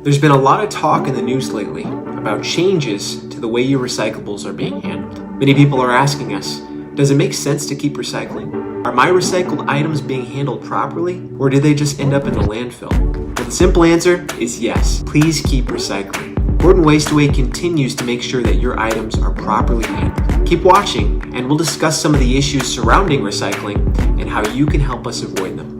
There's been a lot of talk in the news lately about changes to the way your recyclables are being handled. Many people are asking us, does it make sense to keep recycling? Are my recycled items being handled properly, or do they just end up in the landfill? Well, the simple answer is yes. Please keep recycling. Borden Wasteway continues to make sure that your items are properly handled. Keep watching, and we'll discuss some of the issues surrounding recycling and how you can help us avoid them.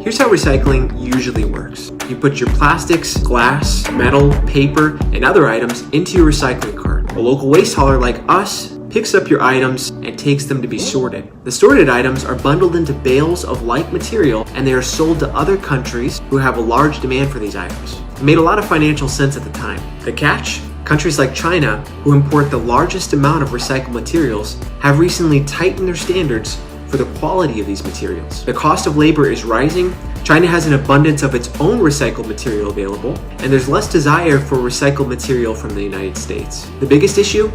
Here's how recycling usually works. You put your plastics, glass, metal, paper, and other items into your recycling cart. A local waste hauler like us picks up your items and takes them to be sorted. The sorted items are bundled into bales of like material, and they are sold to other countries who have a large demand for these items. It made a lot of financial sense at the time. The catch? Countries like China, who import the largest amount of recycled materials, have recently tightened their standards for the quality of these materials. The cost of labor is rising, China has an abundance of its own recycled material available, and there's less desire for recycled material from the United States. The biggest issue?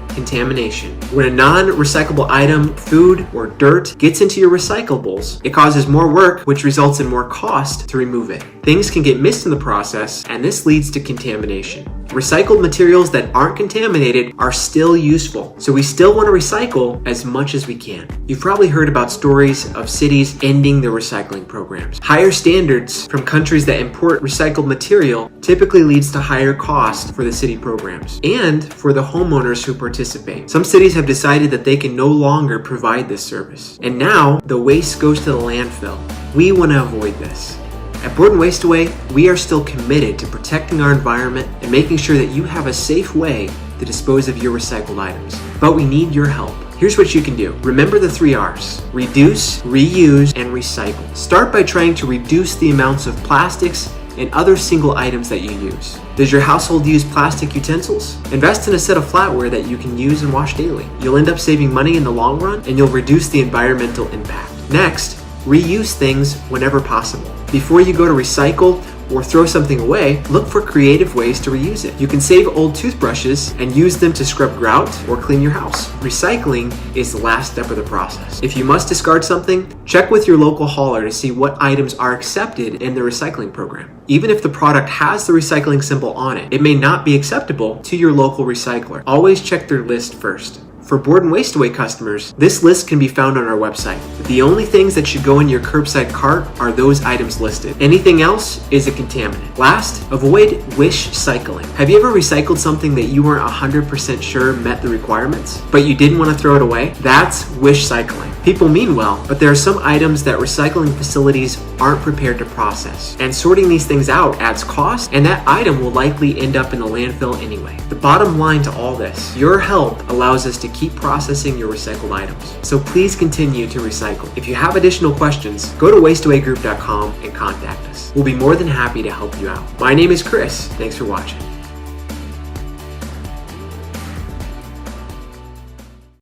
Contamination. When a non-recyclable item, food, or dirt gets into your recyclables, it causes more work, which results in more cost to remove it. Things can get missed in the process, and this leads to contamination. Recycled materials that aren't contaminated are still useful, so we still want to recycle as much as we can. You've probably heard about stories of cities ending their recycling programs. Higher standards from countries that import recycled material typically leads to higher costs for the city programs and for the homeowners who participate. Some cities have decided that they can no longer provide this service, and now the waste goes to the landfill. We want to avoid this. At Borden Wasteway, we are still committed to protecting our environment and making sure that you have a safe way to dispose of your recycled items. But we need your help. Here's what you can do. Remember the 3 R's: reduce, reuse, and recycle. Start by trying to reduce the amounts of plastics and other single items that you use. Does your household use plastic utensils? Invest in a set of flatware that you can use and wash daily. You'll end up saving money in the long run, and you'll reduce the environmental impact. Next, reuse things whenever possible. Before you go to recycle or throw something away, look for creative ways to reuse it. You can save old toothbrushes and use them to scrub grout or clean your house. Recycling is the last step of the process. If you must discard something, check with your local hauler to see what items are accepted in the recycling program. Even if the product has the recycling symbol on it, it may not be acceptable to your local recycler. Always check their list first. For Borden Wasteway customers, this list can be found on our website. The only things that should go in your curbside cart are those items listed. Anything else is a contaminant. Last, avoid wish cycling. Have you ever recycled something that you weren't 100% sure met the requirements, but you didn't want to throw it away? That's wish cycling. People mean well, but there are some items that recycling facilities aren't prepared to process. And sorting these things out adds cost, and that item will likely end up in the landfill anyway. The bottom line to all this, your help allows us to keep processing your recycled items. So please continue to recycle. If you have additional questions, go to wasteawaygroup.com and contact us. We'll be more than happy to help you out. My name is Chris. Thanks for watching.